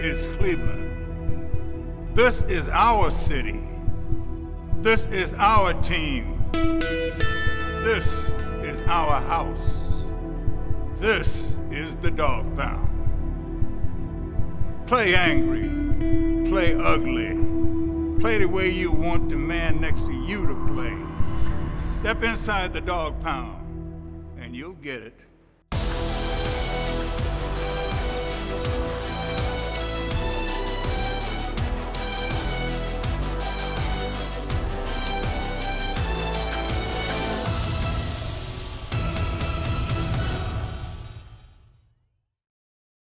is Cleveland. This is our city. This is our team. This is our house. This is the dog pound. Play angry, play ugly, play the way you want the man next to you to play. Step inside the dog pound and you'll get it.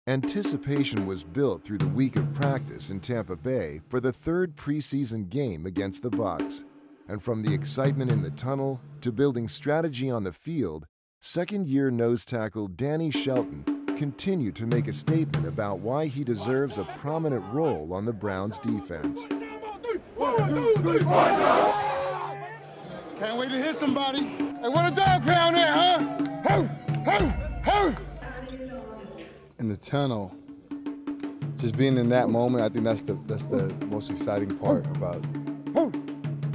Anticipation was built through the week of practice in Tampa Bay for the third preseason game against the Bucs. And from the excitement in the tunnel to building strategy on the field, second-year nose tackle Danny Shelton continued to make a statement about why he deserves a prominent role on the Browns' defense. 1, 2, 3, 4. Can't wait to hit somebody. Hey, what a dog pound there, huh? Ho, ho, ho. In the tunnel, just being in that moment, I think that's the most exciting part about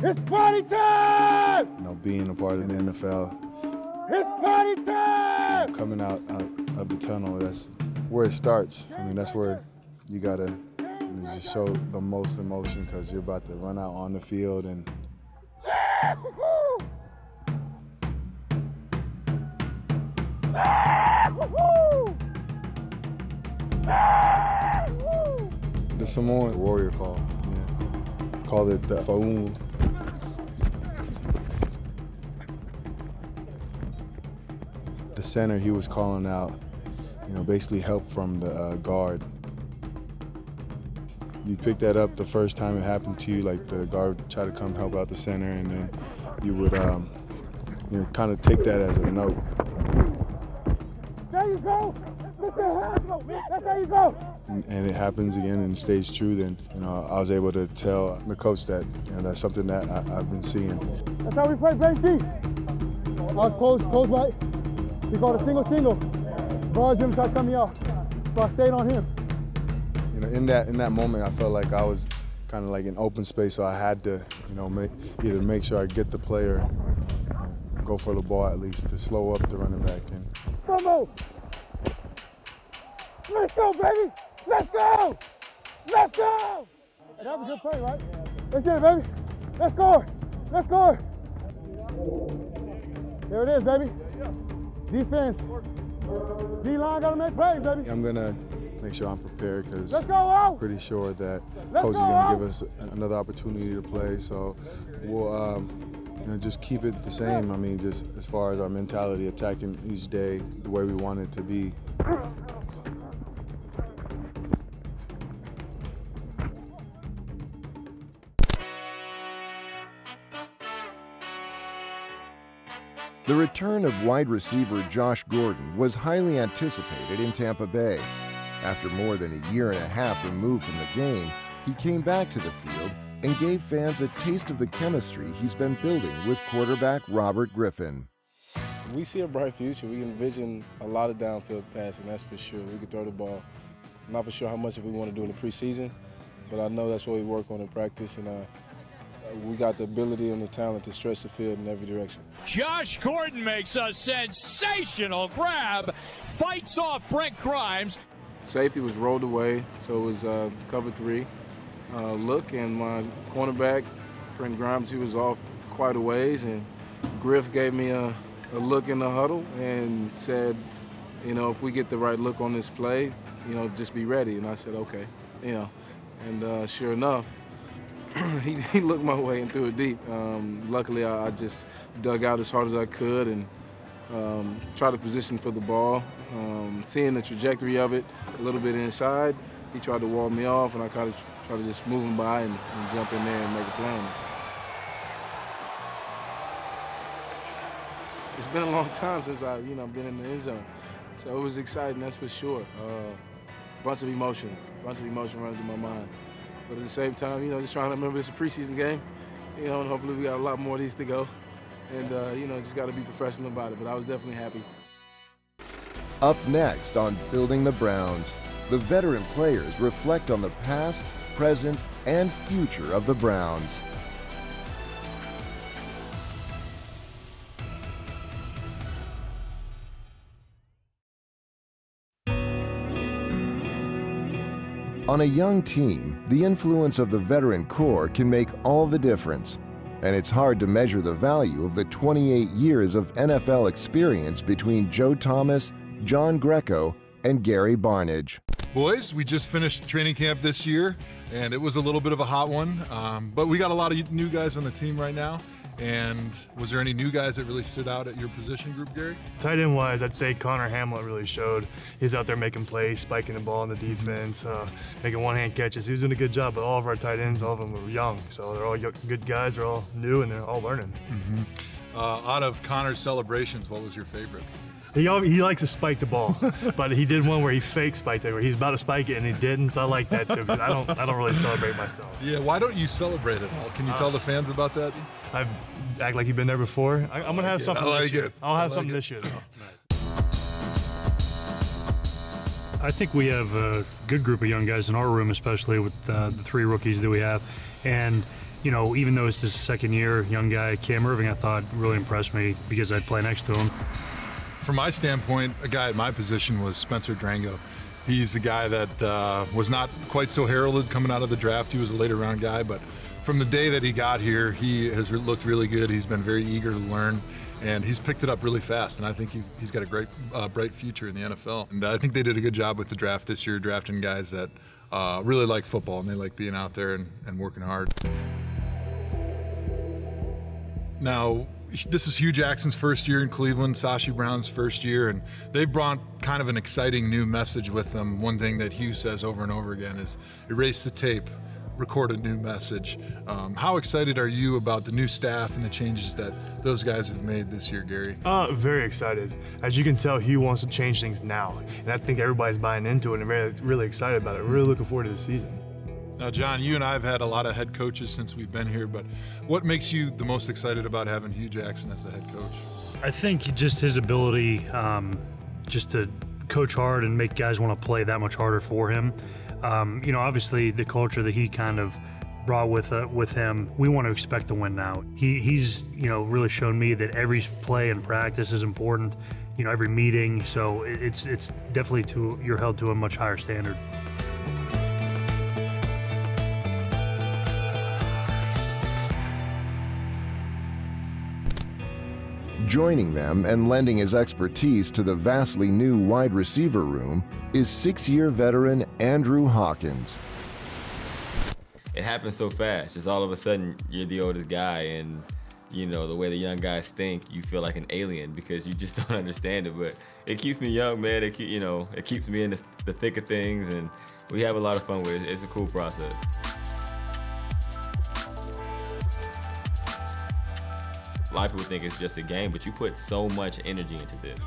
it's party time! Being a part of the NFL. It's party time! Coming out of the tunnel, that's where it starts. I mean, that's where you gotta just show the most emotion because you're about to run out on the field and. The Samoan warrior call, yeah. Call it the faun. The center, he was calling out, basically help from the guard. You pick that up the first time it happened to you, like the guard tried to come help out the center, and then you would, kind of take that as a note. There you go. That's how you go. And it happens again and it stays true, then I was able to tell the coach that that's something that I've been seeing. That's how we play base D. I was close right. We called a single. Guards him tried to cut me off. So I stayed on him. In that moment I felt like I was kind of like in open space, so I had to either make sure I get the player, go for the ball at least to slow up the running back. Come on. Let's go, baby! Let's go! Let's go! That was a good play, right? Let's get it, baby. Let's go! Let's go! There it is, baby. Defense. D-line gotta make plays, baby. I'm gonna make sure I'm prepared because I'm pretty sure that coach is gonna give us another opportunity to play. So we'll just keep it the same. I mean, just as far as our mentality, attacking each day the way we want it to be. The return of wide receiver Josh Gordon was highly anticipated in Tampa Bay. After more than a year and a half removed from the game, he came back to the field and gave fans a taste of the chemistry he's been building with quarterback Robert Griffin. We see a bright future. We can envision a lot of downfield passing, that's for sure. We can throw the ball. I'm not for sure how much we want to do in the preseason, but I know that's what we work on in practice, and we got the ability and the talent to stretch the field in every direction. Josh Gordon makes a sensational grab, fights off Brent Grimes. Safety was rolled away, so it was cover 3 look, and my cornerback, Brent Grimes, he was off quite a ways, and Griff gave me a look in the huddle and said, if we get the right look on this play, just be ready. And I said, okay, and sure enough, he looked my way and threw it deep. Luckily, I just dug out as hard as I could and tried to position for the ball. Seeing the trajectory of it a little bit inside, he tried to wall me off, and I kind of tried to just move him by and jump in there and make a play on it. It's been a long time since I've been in the end zone, so it was exciting, that's for sure. Bunch of emotion running through my mind. But at the same time, just trying to remember it's a preseason game, and hopefully we got a lot more of these to go. And, just got to be professional about it. But I was definitely happy. Up next on Building the Browns, the veteran players reflect on the past, present, and future of the Browns. On a young team, the influence of the veteran core can make all the difference. And it's hard to measure the value of the 28 years of NFL experience between Joe Thomas, John Greco, and Gary Barnidge. Boys, we just finished training camp this year, and it was a little bit of a hot one, but we got a lot of new guys on the team right now. And was there any new guys that really stood out at your position group, Gary? Tight end wise, I'd say Connor Hamlet really showed. He's out there making plays, spiking the ball in the defense, making one-hand catches. He was doing a good job, but all of our tight ends, all of them were young. So they're all good guys, they're all new, and they're all learning. Out of Connor's celebrations, what was your favorite? He likes to spike the ball, but he did one where he fake spiked it, where he's about to spike it and he didn't. So I like that too, because I don't really celebrate myself. Yeah, why don't you celebrate it all? Can you tell the fans about that? I act like you've been there before. I'm gonna have something this year. I'll have something this year though. I think we have a good group of young guys in our room, especially with the 3 rookies that we have, and. You know, even though it's his second year, young guy Cam Irving, I thought really impressed me because I'd play next to him. From my standpoint, a guy at my position was Spencer Drango. He's a guy that was not quite so heralded coming out of the draft. He was a later round guy, but from the day that he got here, he has looked really good. He's been very eager to learn, and he's picked it up really fast, and I think he's got a great, bright future in the NFL. And I think they did a good job with the draft this year, drafting guys that really like football, and they like being out there and working hard. Now, this is Hue Jackson's first year in Cleveland, Sashi Brown's first year, and they've brought kind of an exciting new message with them. One thing that Hue says over and over again is erase the tape, record a new message. How excited are you about the new staff and the changes that those guys have made this year, Gary? Very excited. As you can tell, Hue wants to change things now, and I think everybody's buying into it and really excited about it. We're really looking forward to the season. Now, John, you and I have had a lot of head coaches since we've been here, but what makes you the most excited about having Hue Jackson as the head coach? I think just his ability just to coach hard and make guys want to play that much harder for him. You know, obviously the culture that he kind of brought with him, we want to expect to win now. He's you know, really shown me that every play and practice is important, you know, every meeting, so it's definitely you're held to a much higher standard. Joining them and lending his expertise to the vastly new wide receiver room is 6-year veteran Andrew Hawkins. It happens so fast. Just all of a sudden, you're the oldest guy, and you know, the way the young guys think, you feel like an alien because you just don't understand it. But it keeps me young, man. It keeps me in the thick of things, and we have a lot of fun with it. It's a cool process. A lot of people think it's just a game, but you put so much energy into this.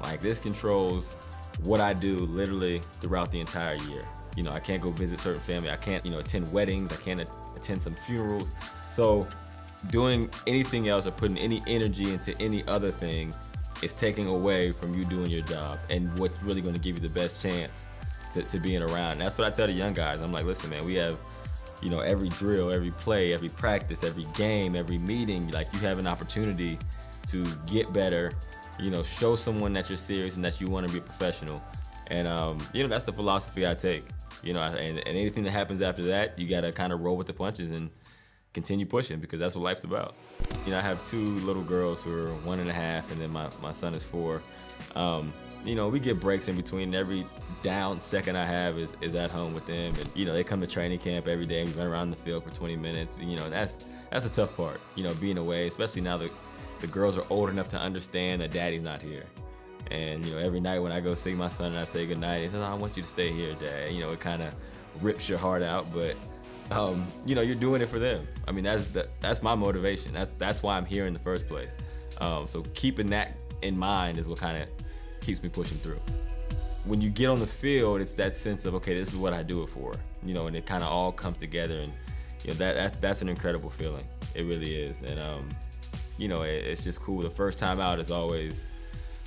Like, this controls what I do literally throughout the entire year. You know, I can't go visit certain family. I can't, you know, attend weddings. I can't attend some funerals. So doing anything else or putting any energy into any other thing is taking away from you doing your job and what's really going to give you the best chance to being around. And that's what I tell the young guys. I'm like, listen, man, we have, you know, every drill, every play, every practice, every game, every meeting, like, you have an opportunity to get better, you know, show someone that you're serious and that you want to be a professional. And, you know, that's the philosophy I take, you know, and anything that happens after that, you got to kind of roll with the punches and continue pushing, because that's what life's about. You know, I have 2 little girls who are 1.5, and then my son is 4. You know, we get breaks in between. Every down second I have is at home with them. And, you know, they come to training camp every day. We run around the field for 20 minutes. You know, that's a tough part, you know, being away, especially now that the girls are old enough to understand that daddy's not here. And, you know, every night when I go see my son and I say goodnight, he says, I want you to stay here, Dad. You know, it kind of rips your heart out, but, you know, you're doing it for them. I mean, that's my motivation. That's why I'm here in the first place. So keeping that in mind is what kind of keeps me pushing through. When you get on the field, it's that sense of, okay, this is what I do it for, you know, and it kind of all comes together, and, you know, that's an incredible feeling. It really is. And, you know, it's just cool. The first time out is always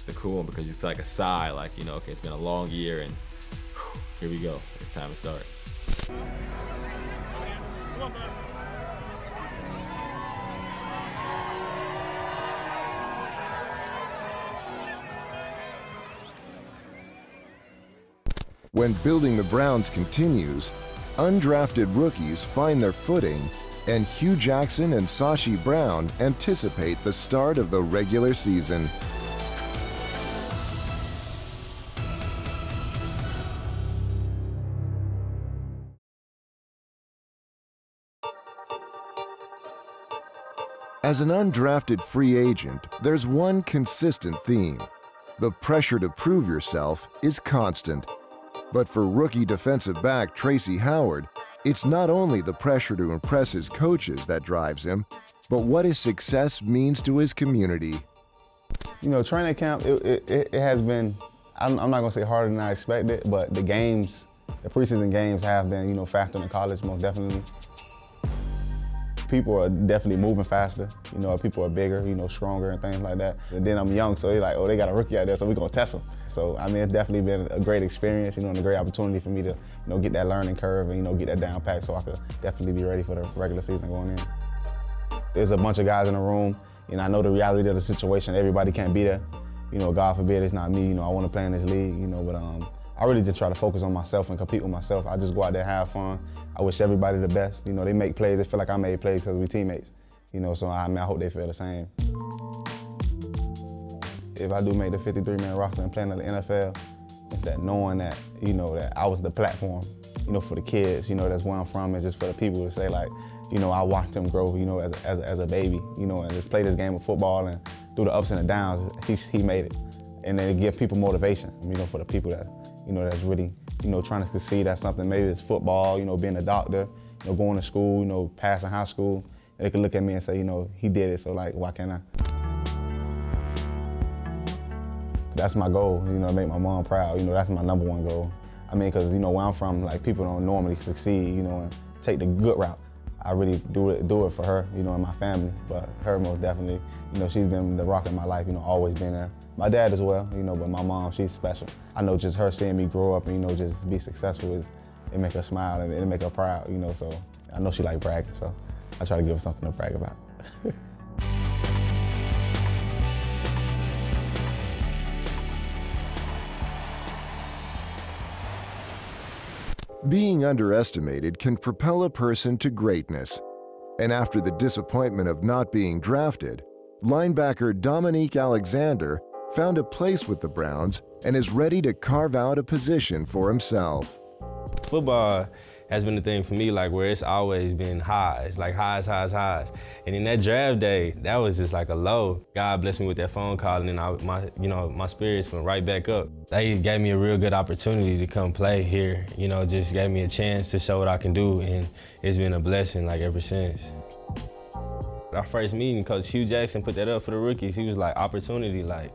the cool one, because it's like a sigh, like, you know, okay, it's been a long year, and Here we go. It's time to start. Come on, bud. When building the Browns continues, undrafted rookies find their footing, and Hue Jackson and Sashi Brown anticipate the start of the regular season. As an undrafted free agent, there's one consistent theme. The pressure to prove yourself is constant. But for rookie defensive back Tracy Howard, it's not only the pressure to impress his coaches that drives him, but what his success means to his community. You know, training camp, it has been, I'm not gonna say harder than I expected, but the games, the preseason games have been, you know, faster than college, most definitely. People are definitely moving faster. You know, people are bigger, you know, stronger and things like that. And then I'm young, so they're like, oh, they got a rookie out there, so we're gonna test them. So, I mean, it's definitely been a great experience, you know, and a great opportunity for me to, you know, get that learning curve and, you know, get that down pat so I could definitely be ready for the regular season going in. There's a bunch of guys in the room, and I know the reality of the situation. Everybody can't be there. You know, God forbid it's not me. You know, I want to play in this league, you know, but I really just try to focus on myself and compete with myself. I just go out there and have fun. I wish everybody the best. You know, they make plays. They feel like I made plays because we're teammates. You know, so I hope they feel the same. If I do make the 53-man roster and playing in the NFL, it's that knowing that, you know, that I was the platform, you know, for the kids, you know, that's where I'm from, and just for the people to say, like, you know, I watched him grow, you know, as a baby, you know, and just play this game of football, and through the ups and the downs, he made it. And then give people motivation, you know, for the people that, you know, that's really, you know, trying to succeed at something. Maybe it's football, you know, being a doctor, you know, going to school, you know, passing high school, and they can look at me and say, you know, he did it, so, like, why can't I? That's my goal, you know, make my mom proud. You know, that's my #1 goal. I mean, because, you know, where I'm from, like, people don't normally succeed, you know, and take the good route. I really do it for her, you know, and my family. But her most definitely, you know, she's been the rock in my life, you know, always been there. My dad as well, you know, but my mom, she's special. I know just her seeing me grow up and, you know, just be successful, it make her smile and it make her proud, you know, so I know she like bragging, so I try to give her something to brag about. Being underestimated can propel a person to greatness. And after the disappointment of not being drafted, linebacker Dominique Alexander found a place with the Browns and is ready to carve out a position for himself. Football has been the thing for me, like, where it's always been highs, like highs, highs, highs. And in that draft day, that was just like a low. God blessed me with that phone call, and then my spirits went right back up. They gave me a real good opportunity to come play here, you know, just gave me a chance to show what I can do, and it's been a blessing, like, ever since. Our first meeting, Coach Hue Jackson put that up for the rookies. He was like, opportunity, like,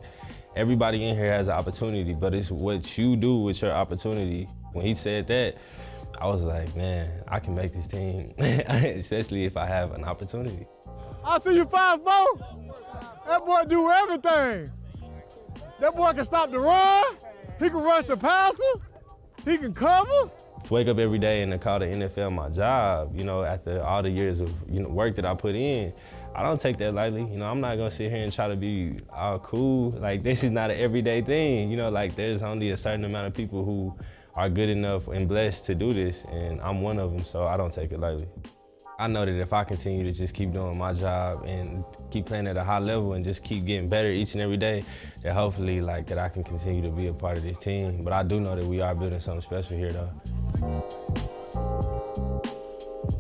everybody in here has an opportunity, but it's what you do with your opportunity. When he said that, I was like, man, I can make this team, especially if I have an opportunity. I see you 5'4". That boy do everything. That boy can stop the run. He can rush the passer. He can cover. To wake up every day and to call the NFL my job, you know, after all the years of, you know, work that I put in, I don't take that lightly. You know, I'm not gonna sit here and try to be all cool. Like, this is not an everyday thing. You know, like, there's only a certain amount of people who are good enough and blessed to do this, and I'm one of them, so I don't take it lightly. I know that if I continue to just keep doing my job and keep playing at a high level and just keep getting better each and every day, that hopefully, like, that I can continue to be a part of this team. But I do know that we are building something special here, though.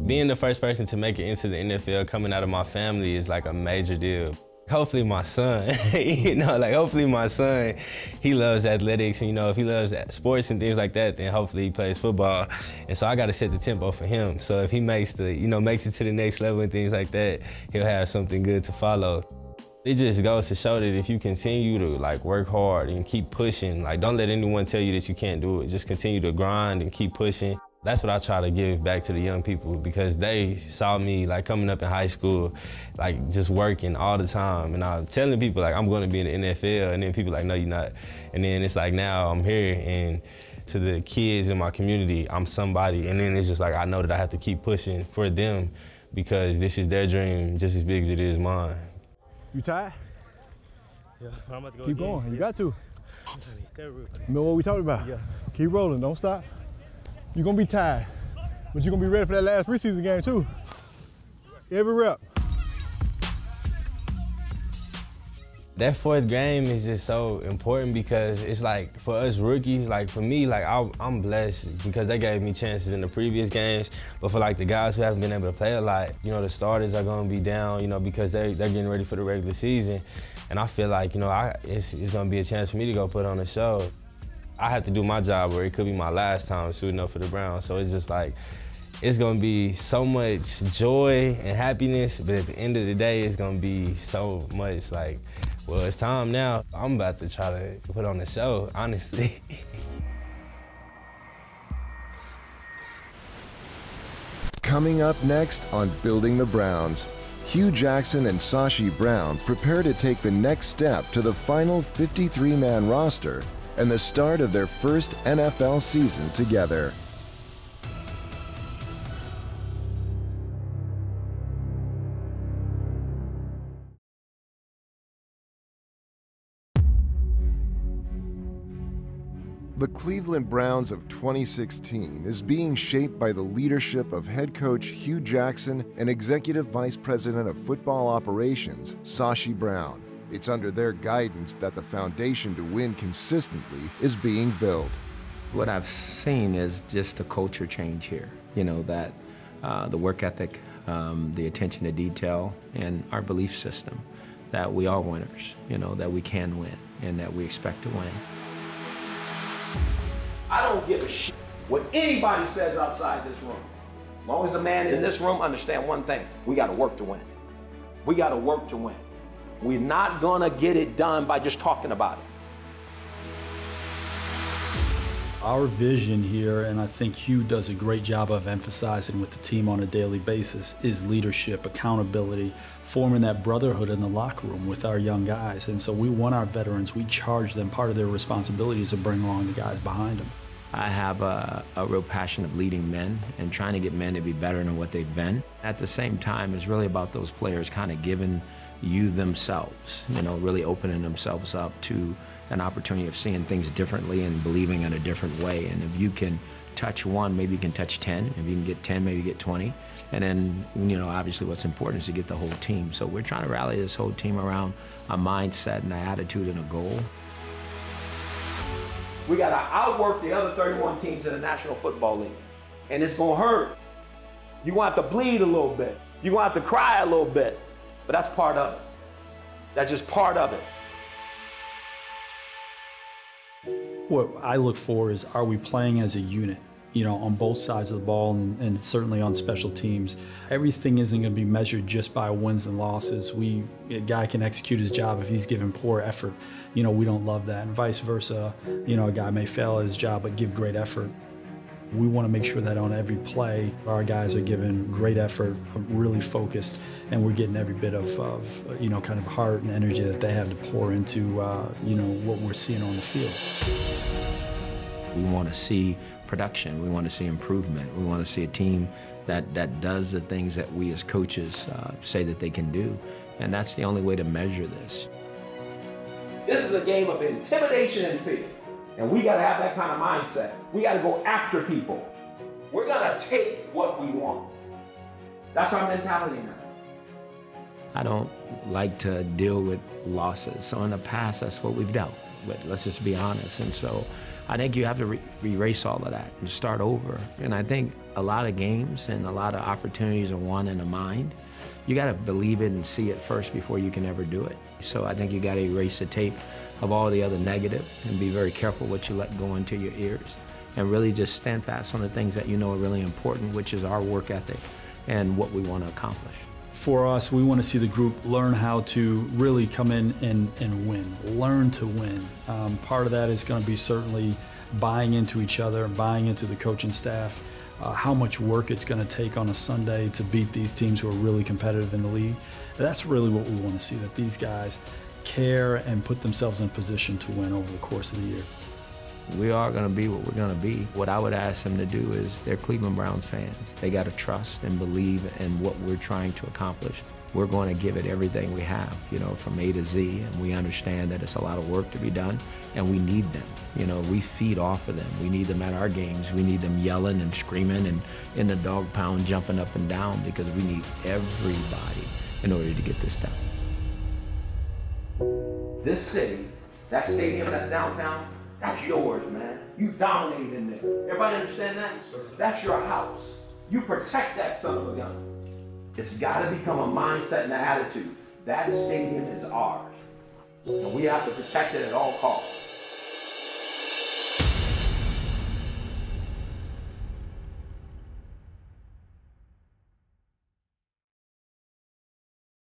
Being the first person to make it into the NFL coming out of my family is like a major deal. Hopefully my son, you know, like, hopefully my son, he loves athletics, and, you know, if he loves sports and things like that, then hopefully he plays football. And so I got to set the tempo for him. So if he makes it to the next level and things like that, he'll have something good to follow. It just goes to show that if you continue to, like, work hard and keep pushing, like, don't let anyone tell you that you can't do it. Just continue to grind and keep pushing. That's what I try to give back to the young people, because they saw me, like, coming up in high school, like, just working all the time. And I'm telling people, like, I'm going to be in the NFL, and then people like, no, you're not. And then it's like, now I'm here, and to the kids in my community, I'm somebody. And then it's just like, I know that I have to keep pushing for them because this is their dream just as big as it is mine. You tired? Yeah, I'm about to go Keep again. going, you got to. Remember what we talked about? Yeah. Keep rolling, don't stop. You're gonna be tired, but you're gonna be ready for that last preseason game too. Every rep. That fourth game is just so important because it's like, for us rookies, like for me, like I'm blessed because they gave me chances in the previous games, but for like the guys who haven't been able to play a lot, you know, the starters are gonna be down, you know, because they're getting ready for the regular season. And I feel like, you know, it's gonna be a chance for me to go put on a show. I have to do my job, or it could be my last time suiting up for the Browns. So it's just like, it's gonna be so much joy and happiness, but at the end of the day, it's gonna be so much like, well, it's time now. I'm about to try to put on a show, honestly. Coming up next on Building the Browns, Hue Jackson and Sashi Brown prepare to take the next step to the final 53-man roster and the start of their first NFL season together. The Cleveland Browns of 2016 is being shaped by the leadership of head coach Hue Jackson and executive vice president of football operations, Sashi Brown. It's under their guidance that the foundation to win consistently is being built. What I've seen is just a culture change here. You know, that the work ethic, the attention to detail, and our belief system that we are winners, you know, that we can win and that we expect to win. I don't give a shit what anybody says outside this room. As long as the man in this room understand one thing, we gotta work to win. We gotta work to win. We're not gonna get it done by just talking about it. Our vision here, and I think Hugh does a great job of emphasizing with the team on a daily basis, is leadership, accountability, forming that brotherhood in the locker room with our young guys. And so we want our veterans, we charge them. Part of their responsibility is to bring along the guys behind them. I have a real passion of leading men and trying to get men to be better than what they've been. At the same time, it's really about those players kind of giving you themselves, you know, really opening themselves up to an opportunity of seeing things differently and believing in a different way. And if you can touch one, maybe you can touch 10. If you can get 10, maybe you get 20. And then, you know, obviously what's important is to get the whole team. So we're trying to rally this whole team around a mindset and an attitude and a goal. We gotta outwork the other 31 teams in the National Football League. And it's gonna hurt. You're gonna have to bleed a little bit. You're gonna have to cry a little bit. But that's part of it. That's just part of it. What I look for is, are we playing as a unit? You know, on both sides of the ball and certainly on special teams. Everything isn't going to be measured just by wins and losses. A guy can execute his job if he's given poor effort. You know, we don't love that, and vice versa. You know, a guy may fail at his job but give great effort. We want to make sure that on every play, our guys are giving great effort, really focused, and we're getting every bit of you know, kind of heart and energy that they have to pour into, you know, what we're seeing on the field. We want to see production. We want to see improvement. We want to see a team that does the things that we as coaches say that they can do. And that's the only way to measure this. This is a game of intimidation and fear. And we gotta have that kind of mindset. We gotta go after people. We're gonna take what we want. That's our mentality now. I don't like to deal with losses. So in the past, that's what we've dealt with. Let's just be honest. And so I think you have to erase all of that and start over. And I think a lot of games and a lot of opportunities are won in the mind. You gotta believe it and see it first before you can ever do it. So I think you gotta erase the tape of all the other negative and be very careful what you let go into your ears and really just stand fast on the things that you know are really important, which is our work ethic and what we want to accomplish. For us, we want to see the group learn how to really come in and win, learn to win. Part of that is going to be certainly buying into each other, buying into the coaching staff, how much work it's going to take on a Sunday to beat these teams who are really competitive in the league. That's really what we want to see, that these guys care and put themselves in position to win over the course of the year. We are going to be what we're going to be. What I would ask them to do is they're Cleveland Browns fans. They got to trust and believe in what we're trying to accomplish. We're going to give it everything we have, you know, from A to Z, and we understand that it's a lot of work to be done, and we need them. You know, we feed off of them. We need them at our games. We need them yelling and screaming and in the dog pound jumping up and down, because we need everybody in order to get this done. This city, that stadium that's downtown, that's yours, man. You dominate in there. Everybody understand that? That's your house. You protect that son of a gun. It's got to become a mindset and an attitude. That stadium is ours. And we have to protect it at all costs.